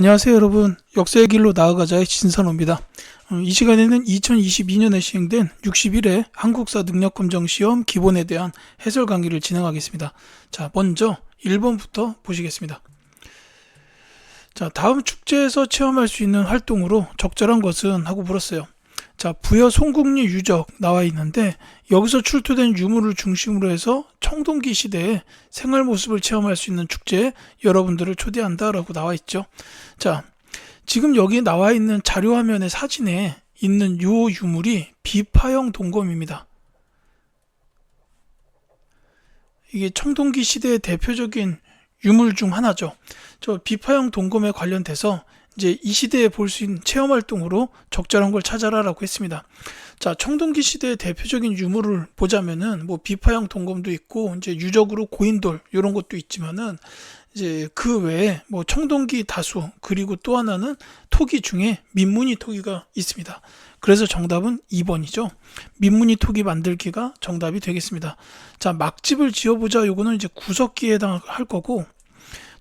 안녕하세요 여러분, 역사의 길로 나아가자의 진선호입니다. 이 시간에는 2022년에 시행된 61회 한국사 능력검정시험 기본에 대한 해설 강의를 진행하겠습니다. 자, 먼저 1번부터 보시겠습니다. 자, 다음 축제에서 체험할 수 있는 활동으로 적절한 것은? 하고 물었어요. 자, 부여 송국리 유적 나와 있는데 여기서 출토된 유물을 중심으로 해서 청동기 시대의 생활 모습을 체험할 수 있는 축제에 여러분들을 초대한다 라고 나와 있죠. 자, 지금 여기 나와 있는 자료 화면의 사진에 있는 요 유물이 비파형 동검입니다. 이게 청동기 시대의 대표적인 유물 중 하나죠. 저 비파형 동검에 관련돼서 이제 이 시대에 볼 수 있는 체험 활동으로 적절한 걸 찾아라라고 했습니다. 자, 청동기 시대의 대표적인 유물을 보자면은 뭐 비파형 동검도 있고 이제 유적으로 고인돌 이런 것도 있지만은 이제 그 외에 뭐 청동기 다수, 그리고 또 하나는 토기 중에 민무늬 토기가 있습니다. 그래서 정답은 2번이죠. 민무늬 토기 만들기가 정답이 되겠습니다. 자, 막집을 지어보자. 요거는 이제 구석기에 해당할 거고,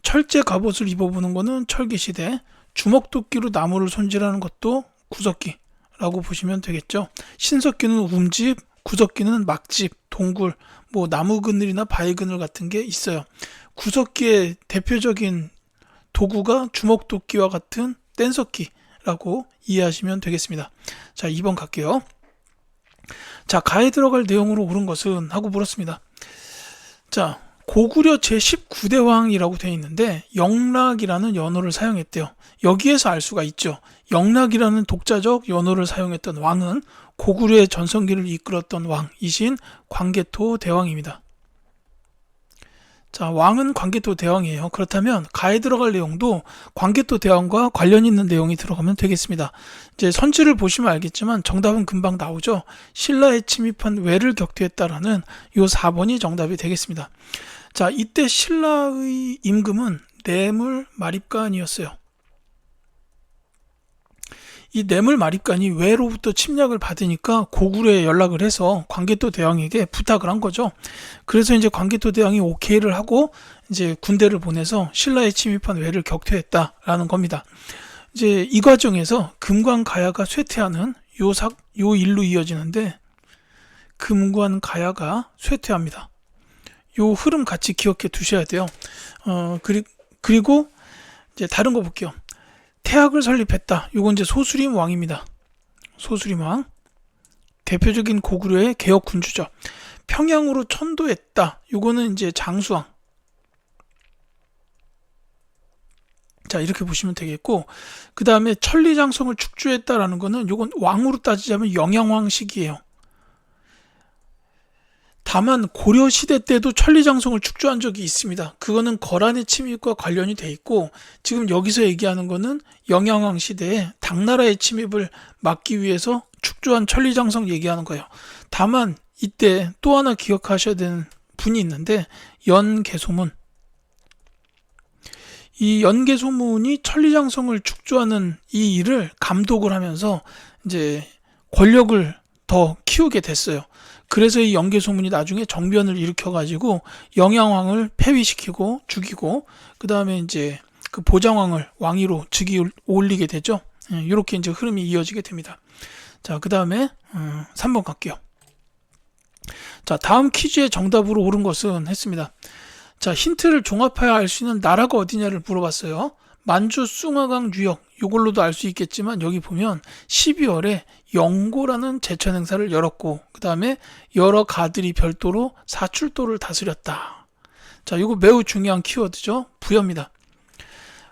철제 갑옷을 입어보는 거는 철기시대, 주먹도끼로 나무를 손질하는 것도 구석기라고 보시면 되겠죠. 신석기는 움집, 구석기는 막집, 동굴, 뭐 나무 그늘이나 바위 그늘 같은 게 있어요. 구석기의 대표적인 도구가 주먹도끼와 같은 뗀석기라고 이해하시면 되겠습니다. 자, 2번 갈게요. 자, 가에 들어갈 내용으로 옳은 것은? 하고 물었습니다. 자, 고구려 제19대 왕이라고 되어 있는데 영락이라는 연호를 사용했대요. 여기에서 알 수가 있죠. 영락이라는 독자적 연호를 사용했던 왕은 고구려의 전성기를 이끌었던 왕이신 광개토 대왕입니다. 자, 왕은 광개토 대왕이에요. 그렇다면 가에 들어갈 내용도 광개토 대왕과 관련 있는 내용이 들어가면 되겠습니다. 이제 선지를 보시면 알겠지만 정답은 금방 나오죠. 신라에 침입한 왜를 격퇴했다라는 요 4번이 정답이 되겠습니다. 자, 이때 신라의 임금은 뇌물 마립간이었어요. 이 뇌물 마립간이 왜로부터 침략을 받으니까 고구려에 연락을 해서 광개토 대왕에게 부탁을 한 거죠. 그래서 이제 광개토 대왕이 오케이를 하고 이제 군대를 보내서 신라에 침입한 왜를 격퇴했다라는 겁니다. 이제 이 과정에서 금관가야가 쇠퇴하는 요 일로 이어지는데, 금관가야가 쇠퇴합니다. 요 흐름 같이 기억해 두셔야 돼요. 그리고 이제 다른 거 볼게요. 태학을 설립했다. 요건 이제 소수림 왕입니다. 소수림 왕. 대표적인 고구려의 개혁 군주죠. 평양으로 천도했다. 요거는 이제 장수왕. 자, 이렇게 보시면 되겠고, 그 다음에 천리장성을 축조했다라는 거는 요건 왕으로 따지자면 영양왕 시기예요. 다만 고려 시대 때도 천리장성을 축조한 적이 있습니다. 그거는 거란의 침입과 관련이 돼 있고, 지금 여기서 얘기하는 거는 영양왕 시대에 당나라의 침입을 막기 위해서 축조한 천리장성 얘기하는 거예요. 다만 이때 또 하나 기억하셔야 되는 분이 있는데, 연개소문. 이 연개소문이 천리장성을 축조하는 이 일을 감독을 하면서 이제 권력을 더 키우게 됐어요. 그래서 이 연개소문이 나중에 정변을 일으켜가지고 영양왕을 폐위시키고 죽이고, 그 다음에 이제 그 보장왕을 왕위로 즉위 올리게 되죠. 이렇게 이제 흐름이 이어지게 됩니다. 자, 그 다음에 3번 갈게요. 자, 다음 퀴즈의 정답으로 옳은 것은? 했습니다. 자, 힌트를 종합해야 알 수 있는 나라가 어디냐를 물어봤어요. 만주 숭화강 유역, 이걸로도 알 수 있겠지만 여기 보면 12월에 영고라는 제천 행사를 열었고, 그 다음에 여러 가들이 별도로 사출도를 다스렸다. 자, 이거 매우 중요한 키워드죠. 부여입니다.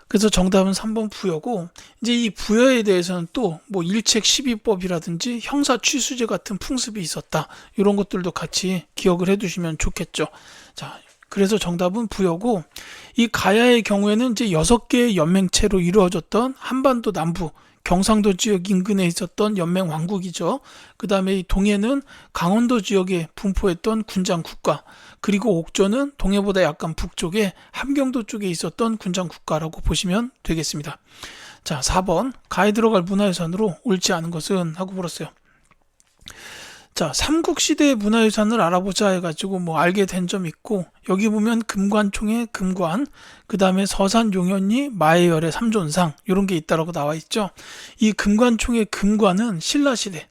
그래서 정답은 3번 부여고, 이제 이 부여에 대해서는 또 뭐 일책 12법이라든지 형사 취수제 같은 풍습이 있었다. 이런 것들도 같이 기억을 해두시면 좋겠죠. 자, 그래서 정답은 부여고, 이 가야의 경우에는 이제 6개의 연맹체로 이루어졌던 한반도 남부 경상도 지역 인근에 있었던 연맹 왕국이죠. 그 다음에 이 동해는 강원도 지역에 분포했던 군장 국가, 그리고 옥조는 동해보다 약간 북쪽에 함경도 쪽에 있었던 군장 국가라고 보시면 되겠습니다. 자, 4번 가에 들어갈 문화유산으로 옳지 않은 것은? 하고 물었어요. 자, 삼국시대의 문화유산을 알아보자 해가지고 뭐 알게 된 점 있고, 여기 보면 금관총의 금관, 그 다음에 서산용현리 마해열의 삼존상, 이런 게 있다라고 나와 있죠. 이 금관총의 금관은 신라시대,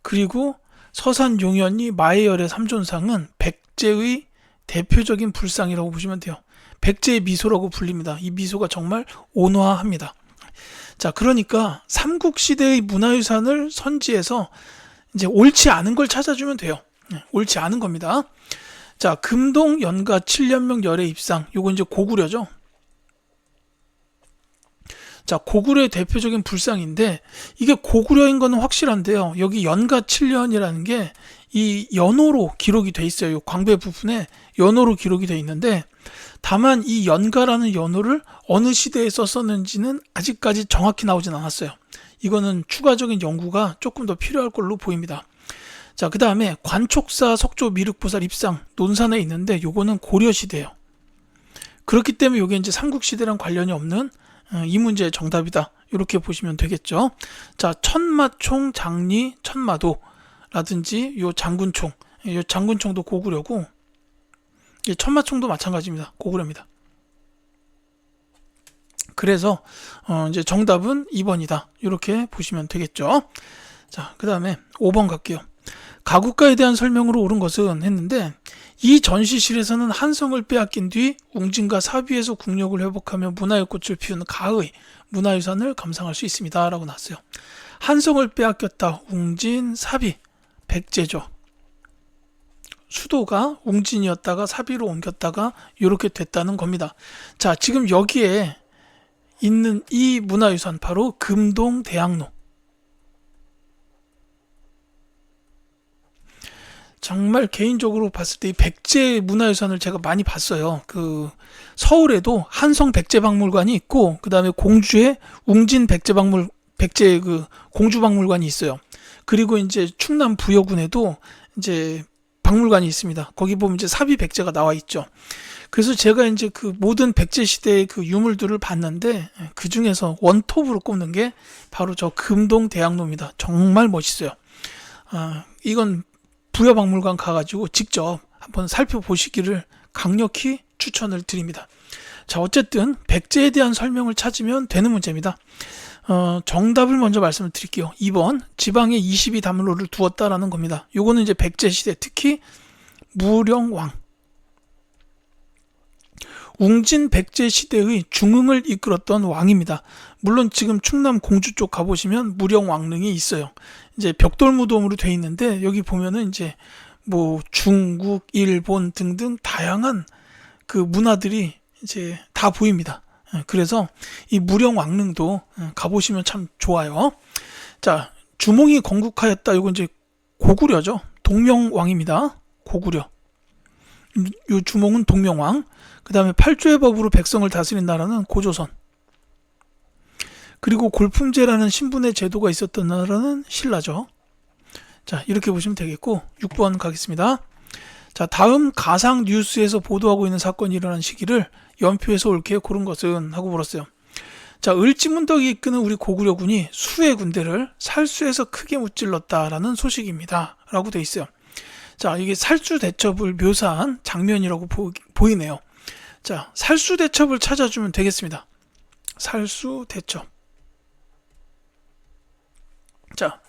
그리고 서산용현리 마해열의 삼존상은 백제의 대표적인 불상이라고 보시면 돼요. 백제의 미소라고 불립니다. 이 미소가 정말 온화합니다. 자, 그러니까 삼국시대의 문화유산을 선지해서 이제 옳지 않은 걸 찾아주면 돼요. 옳지 않은 겁니다. 자, 금동 연가 7년명 열애 입상. 요거 이제 고구려죠. 자, 고구려의 대표적인 불상인데, 이게 고구려인 거는 확실한데요. 여기 연가 7년이라는 게 이 연호로 기록이 돼 있어요. 요 광배 부분에 연호로 기록이 돼 있는데, 다만 이 연가라는 연호를 어느 시대에 썼었는지는 아직까지 정확히 나오진 않았어요. 이거는 추가적인 연구가 조금 더 필요할 걸로 보입니다. 자, 그 다음에 관촉사 석조 미륵보살 입상 논산에 있는데, 요거는 고려시대예요. 그렇기 때문에 요게 이제 삼국시대랑 관련이 없는 이 문제의 정답이다, 이렇게 보시면 되겠죠. 자, 천마총 장리 천마도라든지 요 장군총, 요 장군총도 고구려고, 천마총도 마찬가지입니다. 고구려입니다. 그래서 이제 정답은 2번이다, 이렇게 보시면 되겠죠. 자, 그 다음에 5번 갈게요. 가국가에 대한 설명으로 옳은 것은 했는데, 이 전시실에서는 한성을 빼앗긴 뒤 웅진과 사비에서 국력을 회복하며 문화의 꽃을 피우는 가의 문화유산을 감상할 수 있습니다, 라고 나왔어요. 한성을 빼앗겼다. 웅진, 사비, 백제죠. 수도가 웅진이었다가 사비로 옮겼다가 이렇게 됐다는 겁니다. 자, 지금 여기에 있는 이 문화유산, 바로 금동대학로. 정말 개인적으로 봤을 때 이 백제 문화유산을 제가 많이 봤어요. 그 서울에도 한성 백제박물관이 있고, 그 다음에 공주에 웅진 백제 그 공주박물관이 있어요. 그리고 이제 충남 부여군에도 이제 박물관이 있습니다. 거기 보면 이제 사비 백제가 나와 있죠. 그래서 제가 이제 그 모든 백제 시대의 그 유물들을 봤는데, 그 중에서 원톱으로 꼽는 게 바로 저 금동대학로입니다. 정말 멋있어요. 이건 부여박물관 가가지고 직접 한번 살펴보시기를 강력히 추천을 드립니다. 자, 어쨌든 백제에 대한 설명을 찾으면 되는 문제입니다. 정답을 먼저 말씀을 드릴게요. 2번, 지방에 22담로를 두었다라는 겁니다. 요거는 이제 백제 시대, 특히 무령왕, 웅진 백제 시대의 중흥을 이끌었던 왕입니다. 물론 지금 충남 공주 쪽 가보시면 무령왕릉이 있어요. 이제 벽돌무덤으로 돼 있는데, 여기 보면은 이제 뭐 중국, 일본 등등 다양한 그 문화들이 이제 다 보입니다. 그래서 이 무령왕릉도 가보시면 참 좋아요. 자, 주몽이 건국하였다. 이건 이제 고구려죠. 동명왕입니다. 고구려. 요 주몽은 동명왕. 그 다음에 팔조의 법으로 백성을 다스린 나라는 고조선. 그리고 골품제라는 신분의 제도가 있었던 나라는 신라죠. 자, 이렇게 보시면 되겠고, 6번 가겠습니다. 자, 다음 가상 뉴스에서 보도하고 있는 사건이 일어난 시기를 연표에서 옳게 고른 것은 하고 물었어요. 자, 을지문덕이 이끄는 우리 고구려군이 수의 군대를 살수에서 크게 무찔렀다라는 소식입니다, 라고 돼 있어요. 자, 이게 살수 대첩을 묘사한 장면이라고 보이네요. 자, 살수 대첩을 찾아주면 되겠습니다. 살수 대첩. 자,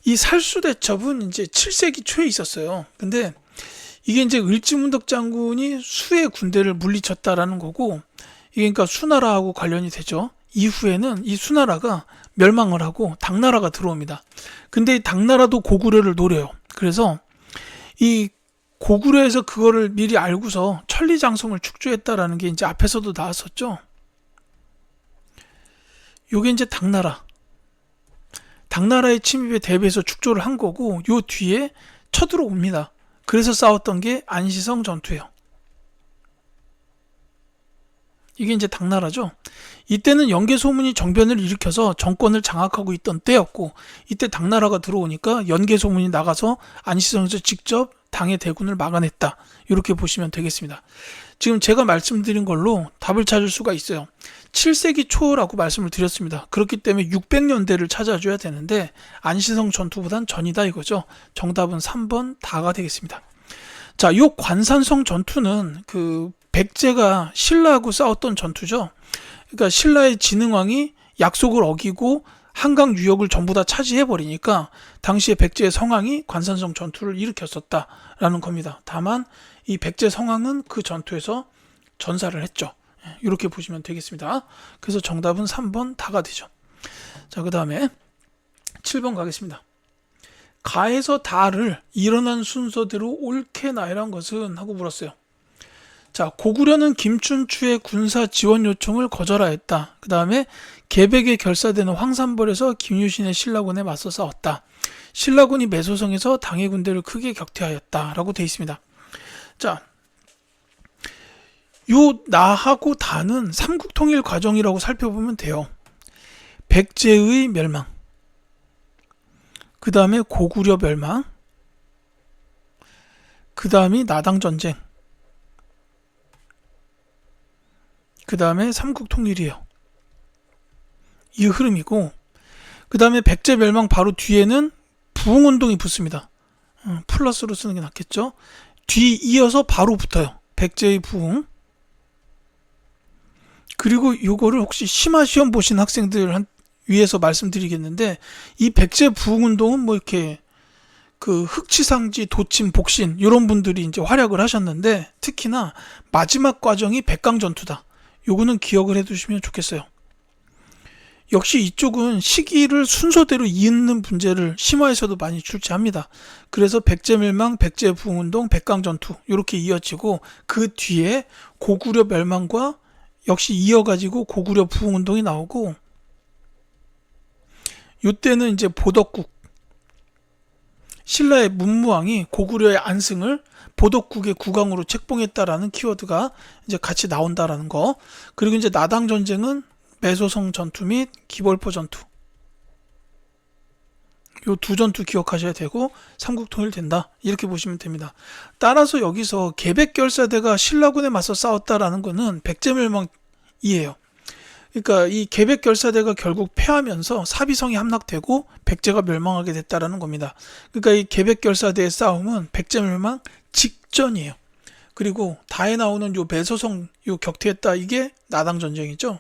이 살수 대첩은 이제 7세기 초에 있었어요. 근데 이게 이제 을지문덕 장군이 수의 군대를 물리쳤다라는 거고, 이게 그러니까 수나라하고 관련이 되죠. 이후에는 이 수나라가 멸망을 하고 당나라가 들어옵니다. 근데 이 당나라도 고구려를 노려요. 그래서 이 고구려에서 그거를 미리 알고서 천리장성을 축조했다라는 게 이제 앞에서도 나왔었죠. 요게 이제 당나라의 침입에 대비해서 축조를 한 거고, 요 뒤에 쳐들어옵니다. 그래서 싸웠던 게 안시성 전투예요. 이게 이제 당나라죠. 이때는 연개소문이 정변을 일으켜서 정권을 장악하고 있던 때였고, 이때 당나라가 들어오니까 연개소문이 나가서 안시성에서 직접 당의 대군을 막아냈다. 이렇게 보시면 되겠습니다. 지금 제가 말씀드린 걸로 답을 찾을 수가 있어요. 7세기 초라고 말씀을 드렸습니다. 그렇기 때문에 600년대를 찾아줘야 되는데 안시성 전투보단 전이다 이거죠. 정답은 3번 다가 되겠습니다. 자, 요 관산성 전투는 그 백제가 신라하고 싸웠던 전투죠. 그러니까 신라의 진흥왕이 약속을 어기고 한강 유역을 전부 다 차지해 버리니까 당시에 백제의 성왕이 관산성 전투를 일으켰었다라는 겁니다. 다만 이 백제 성왕은 그 전투에서 전사를 했죠. 이렇게 보시면 되겠습니다. 그래서 정답은 3번 다가 되죠. 자, 그 다음에 7번 가겠습니다. 가에서 다를 일어난 순서대로 옳게 나열한 것은? 하고 물었어요. 자, 고구려는 김춘추의 군사 지원 요청을 거절하였다. 그 다음에 계백에 결사되는 황산벌에서 김유신의 신라군에 맞서 싸웠다. 신라군이 매소성에서 당의 군대를 크게 격퇴하였다. 라고 되어 있습니다. 자, 요 나하고 다는 삼국통일 과정이라고 살펴보면 돼요. 백제의 멸망, 그 다음에 고구려 멸망, 그 다음이 나당전쟁, 그 다음에 삼국통일이에요. 이 흐름이고, 그 다음에 백제 멸망 바로 뒤에는 부흥운동이 붙습니다. 플러스로 쓰는 게 낫겠죠. 뒤 이어서 바로 붙어요. 백제의 부흥. 그리고 요거를 혹시 심화 시험 보신 학생들 위해서 말씀드리겠는데, 이 백제 부흥운동은 뭐 이렇게 그 흑치상지, 도침, 복신 이런 분들이 이제 활약을 하셨는데, 특히나 마지막 과정이 백강전투다. 요거는 기억을 해두시면 좋겠어요. 역시 이쪽은 시기를 순서대로 잇는 문제를 심화에서도 많이 출제합니다. 그래서 백제멸망, 백제부흥운동, 백강전투 이렇게 이어지고, 그 뒤에 고구려 멸망과 역시 이어가지고 고구려 부흥운동이 나오고, 이때는 이제 보덕국, 신라의 문무왕이 고구려의 안승을 보덕국의 국왕으로 책봉했다라는 키워드가 이제 같이 나온다라는 거. 그리고 이제 나당 전쟁은 매소성 전투 및 기벌포 전투. 요 두 전투 기억하셔야 되고 삼국통일 된다. 이렇게 보시면 됩니다. 따라서 여기서 계백결사대가 신라군에 맞서 싸웠다라는 거는 백제멸망이에요. 그러니까 이 계백결사대가 결국 패하면서 사비성이 함락되고 백제가 멸망하게 됐다라는 겁니다. 그러니까 이 계백결사대의 싸움은 백제멸망 직전이에요. 그리고 다에 나오는 요 매소성 요 격퇴했다, 이게 나당전쟁이죠.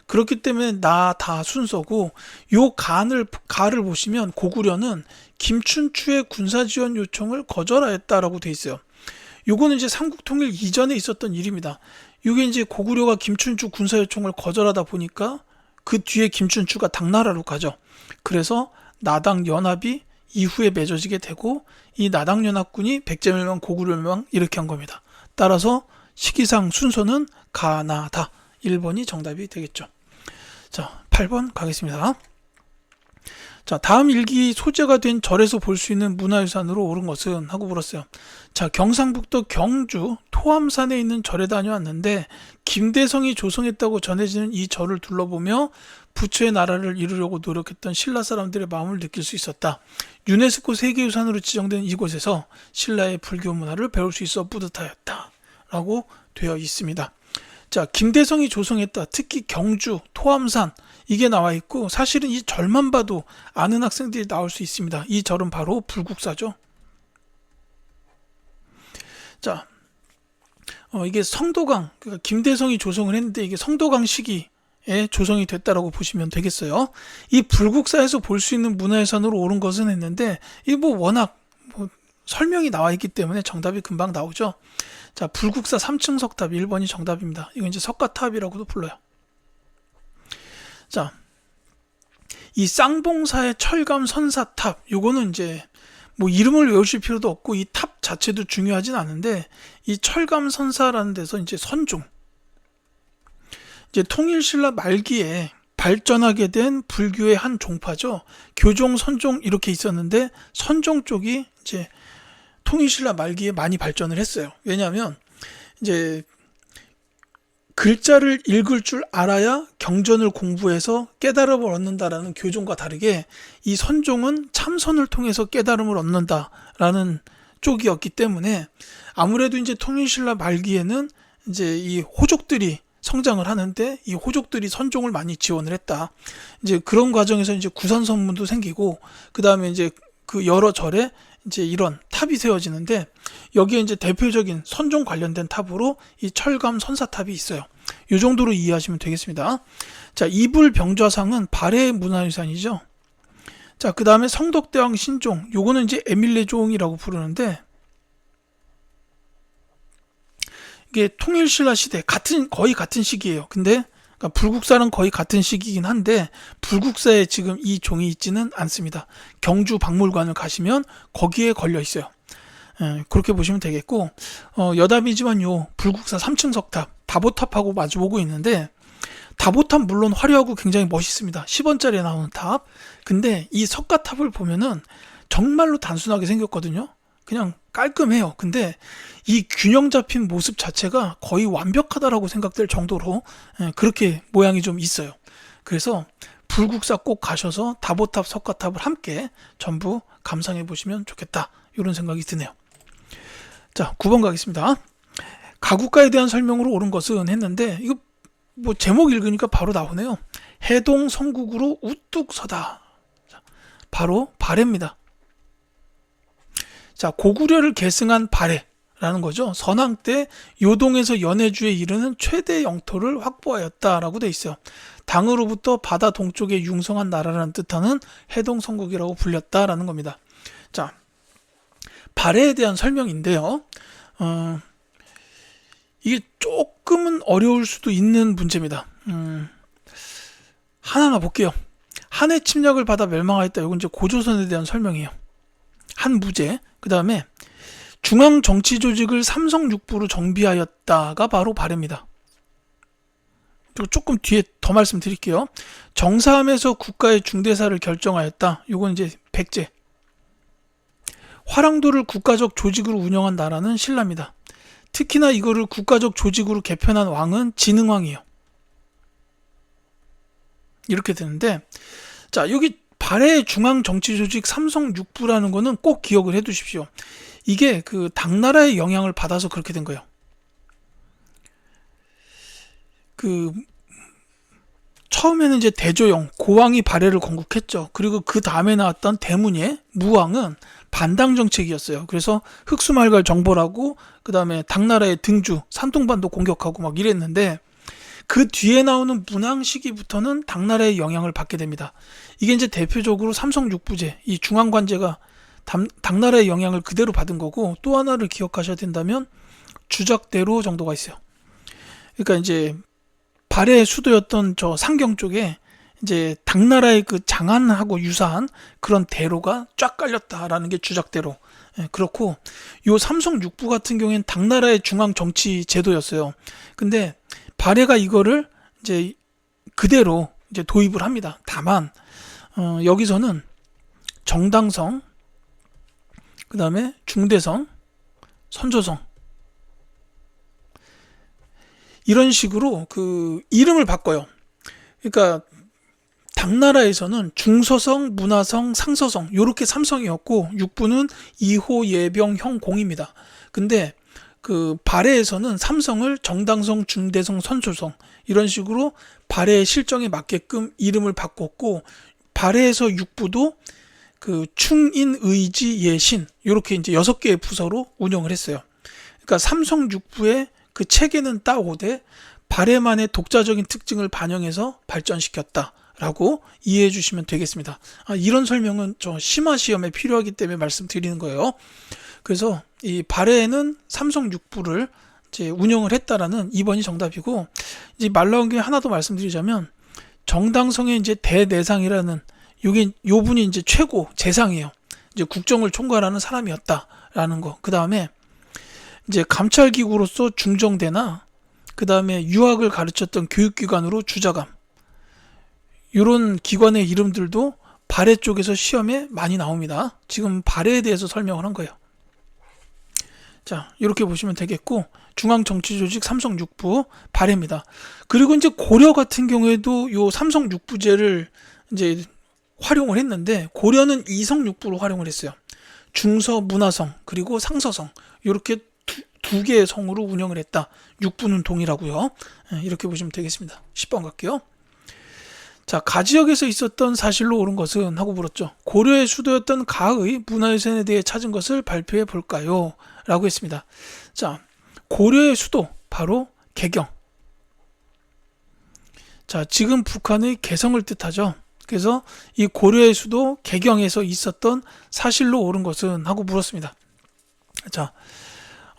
그렇기 때문에 나 다 순서고, 요 가를 보시면 고구려는 김춘추의 군사지원 요청을 거절하였다라고 돼 있어요. 요거는 이제 삼국통일 이전에 있었던 일입니다. 이게 이제 고구려가 김춘추 군사 요청을 거절하다 보니까 그 뒤에 김춘추가 당나라로 가죠. 그래서 나당 연합이 이후에 맺어지게 되고, 이 나당 연합군이 백제멸망, 고구려 멸망 이렇게 한 겁니다. 따라서 시기상 순서는 가나다. 1번이 정답이 되겠죠. 자, 8번 가겠습니다. 자, 다음 일기 소재가 된 절에서 볼 수 있는 문화유산으로 옳은 것은? 하고 물었어요. 자, 경상북도 경주 토암산에 있는 절에 다녀왔는데, 김대성이 조성했다고 전해지는 이 절을 둘러보며 부처의 나라를 이루려고 노력했던 신라 사람들의 마음을 느낄 수 있었다. 유네스코 세계유산으로 지정된 이곳에서 신라의 불교 문화를 배울 수 있어 뿌듯하였다. 라고 되어 있습니다. 자, 김대성이 조성했다. 특히 경주, 토암산 이게 나와 있고, 사실은 이 절만 봐도 아는 학생들이 나올 수 있습니다. 이 절은 바로 불국사죠. 자, 이게 성도강, 그러니까 김대성이 조성을 했는데 이게 성도강 시기에 조성이 됐다라고 보시면 되겠어요. 이 불국사에서 볼 수 있는 문화유산으로 옳은 것은 했는데, 이 뭐 워낙 설명이 나와 있기 때문에 정답이 금방 나오죠. 자, 불국사 3층 석탑 1번이 정답입니다. 이건 이제 석가탑이라고도 불러요. 자, 이 쌍봉사의 철감 선사탑, 요거는 이제 뭐 이름을 외우실 필요도 없고 이 탑 자체도 중요하진 않은데, 이 철감 선사라는 데서 이제 선종, 이제 통일신라 말기에 발전하게 된 불교의 한 종파죠. 교종, 선종 이렇게 있었는데, 선종 쪽이 이제 통일신라 말기에 많이 발전을 했어요. 왜냐하면 이제 글자를 읽을 줄 알아야 경전을 공부해서 깨달음을 얻는다라는 교종과 다르게, 이 선종은 참선을 통해서 깨달음을 얻는다라는 쪽이었기 때문에 아무래도 이제 통일신라 말기에는 이제 이 호족들이 성장을 하는데 이 호족들이 선종을 많이 지원을 했다. 이제 그런 과정에서 이제 구산선문도 생기고 그 다음에 이제 그 여러 절에 이제 이런 탑이 세워지는데 여기에 이제 대표적인 선종 관련된 탑으로 이 철감 선사탑이 있어요. 이 정도로 이해하시면 되겠습니다. 자, 이불병좌상은 발해의 문화유산이죠. 자, 그 다음에 성덕대왕 신종, 요거는 이제 에밀레종이라고 부르는데 이게 통일신라 시대 거의 같은 시기예요. 근데 그러니까 불국사랑 거의 같은 시기이긴 한데 불국사에 지금 이 종이 있지는 않습니다. 경주 박물관을 가시면 거기에 걸려 있어요. 그렇게 보시면 되겠고 여담이지만 요 불국사 3층 석탑 다보탑하고 마주보고 있는데 다보탑 물론 화려하고 굉장히 멋있습니다. 10원짜리에 나오는 탑. 근데 이 석가탑을 보면은 정말로 단순하게 생겼거든요. 그냥 깔끔해요. 근데 이 균형 잡힌 모습 자체가 거의 완벽하다라고 생각될 정도로 그렇게 모양이 좀 있어요. 그래서 불국사 꼭 가셔서 다보탑, 석가탑을 함께 전부 감상해 보시면 좋겠다. 이런 생각이 드네요. 자, 9번 가겠습니다. 가국가에 대한 설명으로 옳은 것은 했는데 이거 뭐 제목 읽으니까 바로 나오네요. 해동 성국으로 우뚝 서다. 바로 발해입니다. 자, 고구려를 계승한 발해라는 거죠. 선왕 때 요동에서 연해주에 이르는 최대 영토를 확보하였다라고 돼 있어요. 당으로부터 바다 동쪽에 융성한 나라라는 뜻하는 해동 성국이라고 불렸다라는 겁니다. 자, 발해에 대한 설명인데요. 이게 조금은 어려울 수도 있는 문제입니다. 하나하나 볼게요. 한해 침략을 받아 멸망하였다. 이건 이제 고조선에 대한 설명이에요. 한 무제. 그 다음에 중앙 정치 조직을 삼성육부로 정비하였다가 바로 발해입니다. 조금 뒤에 더 말씀드릴게요. 정사함에서 국가의 중대사를 결정하였다. 이건 이제 백제. 화랑도를 국가적 조직으로 운영한 나라는 신라입니다. 특히나 이거를 국가적 조직으로 개편한 왕은 진흥왕이에요. 이렇게 되는데, 자, 여기 발해의 중앙 정치 조직 삼성육부라는 거는 꼭 기억을 해 두십시오. 이게 그 당나라의 영향을 받아서 그렇게 된 거예요. 처음에는 이제 대조영, 고왕이 발해를 건국했죠. 그리고 그 다음에 나왔던 대문예, 무왕은 반당 정책이었어요. 그래서 흑수말갈 정벌하고 그 다음에 당나라의 등주, 산둥반도 공격하고 막 이랬는데 그 뒤에 나오는 문왕 시기부터는 당나라의 영향을 받게 됩니다. 이게 이제 대표적으로 삼성육부제, 이 중앙관제가 당나라의 영향을 그대로 받은 거고 또 하나를 기억하셔야 된다면 주작대로 정도가 있어요. 그러니까 이제 발해의 수도였던 저 상경 쪽에 이제 당나라의 그 장안하고 유사한 그런 대로가 쫙 깔렸다라는 게 주작대로. 그렇고 요 삼성육부 같은 경우에는 당나라의 중앙 정치 제도였어요. 근데 발해가 이거를 이제 그대로 이제 도입을 합니다. 다만 여기서는 정당성, 그 다음에 중대성, 선조성 이런 식으로 그 이름을 바꿔요. 그러니까 당나라에서는 중서성, 문화성, 상서성 요렇게 3성이었고 육부는 이호, 예병, 형, 공입니다. 근데 그 발해에서는 삼성을 정당성, 중대성, 선조성 이런 식으로 발해의 실정에 맞게끔 이름을 바꿨고 발해에서 육부도 그 충인, 의지, 예신 요렇게 이제 6개의 부서로 운영을 했어요. 그러니까 삼성육부의 그 체계는 따오되 발해만의 독자적인 특징을 반영해서 발전시켰다라고 이해해 주시면 되겠습니다. 이런 설명은 저 심화 시험에 필요하기 때문에 말씀드리는 거예요. 그래서 이 발해는 삼성육부를 이제 운영을 했다라는 2번이 정답이고, 이제 말 나온 김에 하나 더 말씀드리자면 정당성의 이제 대내상이라는 요 분이 이제 최고 재상이에요. 이제 국정을 총괄하는 사람이었다라는 거. 그 다음에 이제 감찰기구로서 중정대나 그 다음에 유학을 가르쳤던 교육기관으로 주자감 이런 기관의 이름들도 발해 쪽에서 시험에 많이 나옵니다. 지금 발해에 대해서 설명을 한 거예요. 자, 이렇게 보시면 되겠고 중앙정치조직 삼성육부 발해입니다. 그리고 이제 고려 같은 경우에도 요 삼성육부제를 이제 활용을 했는데 고려는 이성육부로 활용을 했어요. 중서 문화성 그리고 상서성 이렇게 두 개의 성으로 운영을 했다. 육부는 동일하고요. 이렇게 보시면 되겠습니다. 10번 갈게요. 자, 가지역에서 있었던 사실로 옳은 것은 하고 물었죠. 고려의 수도였던 가의 문화유산에 대해 찾은 것을 발표해 볼까요? 라고 했습니다. 자, 고려의 수도 바로 개경. 자, 지금 북한의 개성을 뜻하죠. 그래서 이 고려의 수도 개경에서 있었던 사실로 옳은 것은 하고 물었습니다. 자,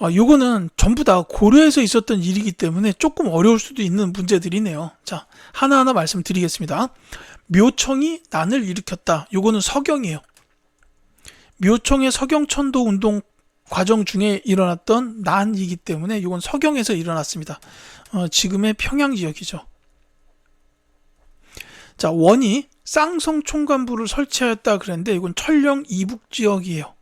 요거는 전부 다 고려에서 있었던 일이기 때문에 조금 어려울 수도 있는 문제들이네요. 자, 하나하나 말씀드리겠습니다. 묘청이 난을 일으켰다. 요거는 서경이에요. 묘청의 서경천도 운동 과정 중에 일어났던 난이기 때문에 이건 서경에서 일어났습니다. 지금의 평양 지역이죠. 자, 원이 쌍성 총관부를 설치하였다 그랬는데 이건 철령 이북 지역이에요.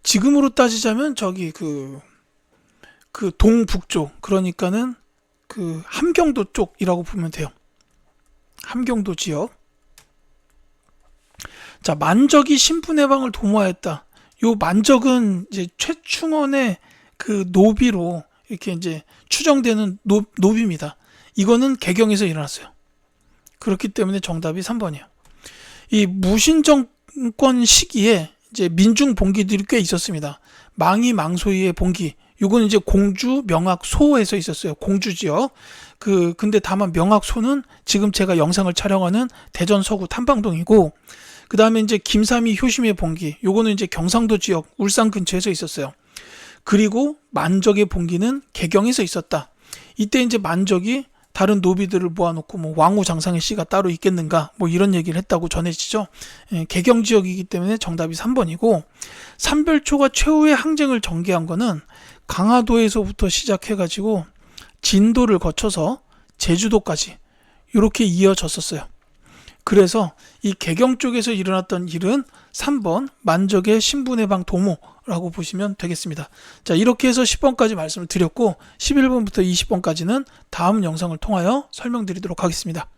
지금으로 따지자면 저기 그 동북쪽, 그러니까는 그 함경도 쪽이라고 보면 돼요. 함경도 지역. 자, 만적이 신분해방을 도모하였다. 요 만적은 이제 최충원의 그 노비로 이렇게 이제 추정되는 노비입니다. 이거는 개경에서 일어났어요. 그렇기 때문에 정답이 3번이에요. 이 무신정권 시기에 이제 민중 봉기들이 꽤 있었습니다. 망이 망소이의 봉기. 요건 이제 공주 명학소에서 있었어요. 공주 지역. 근데 다만 명학소는 지금 제가 영상을 촬영하는 대전 서구 탐방동이고, 그 다음에 이제 김삼이 효심의 봉기. 요거는 이제 경상도 지역 울산 근처에서 있었어요. 그리고 만적의 봉기는 개경에서 있었다. 이때 이제 만적이 다른 노비들을 모아놓고 뭐 왕후 장상의 씨가 따로 있겠는가 뭐 이런 얘기를 했다고 전해지죠. 개경 지역이기 때문에 정답이 3번이고, 삼별초가 최후의 항쟁을 전개한 거는 강화도에서부터 시작해가지고 진도를 거쳐서 제주도까지 이렇게 이어졌었어요. 그래서 이 개경 쪽에서 일어났던 일은 3번 만적의 신분해방 도모라고 보시면 되겠습니다. 자, 이렇게 해서 10번까지 말씀을 드렸고 11번부터 20번까지는 다음 영상을 통하여 설명드리도록 하겠습니다.